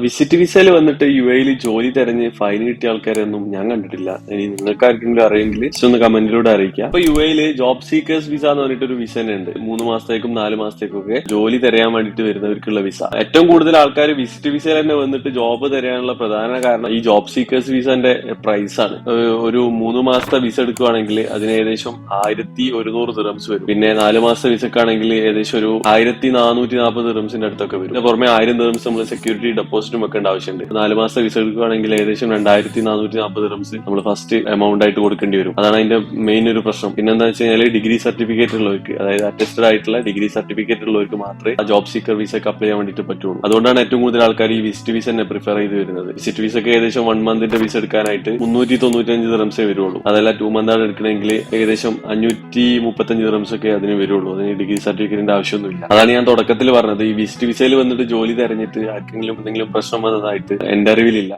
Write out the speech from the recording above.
Visit വിസയിൽ വന്നിട്ട് UAE ജോലി തെരഞ്ഞ് ഫൈൻ കിട്ടിയ ആൾക്കാരൊന്നും ഞാൻ കണ്ടിട്ടില്ല. ഇനി നിങ്ങൾക്ക് ആർക്കെങ്കിലും അറിയെങ്കിൽ ജസ്റ്റ് ഒന്ന് കമന്റിലൂടെ അറിയിക്കാം. അപ്പൊ UAE ജോബ് സീക്കേഴ്സ് വിസ എന്ന് പറഞ്ഞിട്ട് ഒരു വിസ തന്നെ ഉണ്ട്. 3 മാസത്തേക്കും 4 മാസത്തേക്കും ഒക്കെ ജോലി തിരയാൻ വേണ്ടിയിട്ട് വരുന്നവർക്കുള്ള വിസ. ഏറ്റവും കൂടുതൽ ആൾക്കാർ വിസിറ്റ് വിസയിൽ തന്നെ വന്നിട്ട് ജോബ് തിരയാനുള്ള പ്രധാന കാരണം ഈ ജോബ് സീക്കേഴ്സ് വിസന്റെ പ്രൈസ് ആണ്. ഒരു 3 മാസത്തെ വിസ എടുക്കുകയാണെങ്കിൽ അതിന് ഏകദേശം 1100 ദിറംസ് വരും. പിന്നെ 4 മാസത്തെ വിസക്കാണെങ്കിൽ ഏകദേശം ഒരു 1440 ദിറംസിന്റെ അടുത്തൊക്കെ വരും. ഇതിന് പുറമെ 1000 ദിറംസ് നമ്മൾ സെക്യൂരിറ്റി ഡെപ്പോസിറ്റും വെക്കേണ്ട ആവശ്യമുണ്ട്. 4 മാസത്തെ വിസ എടുക്കുകയാണെങ്കിൽ ഏകദേശം 2440 ദിറംസ് നമ്മൾ ഫസ്റ്റ് എമൗണ്ട് ആയിട്ട് കൊടുക്കേണ്ടി വരും. അതാണ് അതിന്റെ മെയിൻ ഒരു പ്രശ്നം. പിന്നെന്താ വെച്ച് കഴിഞ്ഞാൽ ഡിഗ്രി സർട്ടിഫിക്കറ്റ് ഉള്ളവർക്ക്, അതായത് അറ്റസ്റ്റഡ് ആയിട്ടുള്ള ഡിഗ്രി സർട്ടിഫിക്കറ്റ് ഉള്ളവർക്ക് മാത്രമേ ആ ജോബ് സീക്കർ വിസക്ക് അപ്ലൈ ചെയ്യാൻ വേണ്ടിയിട്ട് പറ്റുള്ളൂ. അതുകൊണ്ടാണ് ഏറ്റവും കൂടുതൽ ആൾക്കാർ ഈ വിസിറ്റ് വിസ തന്നെ പ്രിഫർ ചെയ്ത് വരുന്നത്. വിസിറ്റ് വിസക്ക് ഏകദേശം 1 മന്തിന്റെ വിസ എടുക്കാനായിട്ട് 395 ദിറംസേ വരുള്ളൂ. അതല്ല 2 മന്താണ് എടുക്കണമെങ്കിൽ ഏകദേശം 535 ദിറംസ് ഒക്കെ അതിന് വരുള്ളൂ. അതിന് ഡിഗ്രി സർട്ടിഫിക്കറ്റിന്റെ ആവശ്യമൊന്നുമില്ല. അതാണ് ഞാൻ തുടക്കത്തിൽ പറഞ്ഞത്. ഈ വിസിറ്റ് വിസയിൽ വന്നിട്ട് ജോലി തെരഞ്ഞിട്ട് ആർക്കെങ്കിലും എന്തെങ്കിലും പ്രശ്നം വന്നതായിട്ട് എന്റെ അറിവിലില്ല.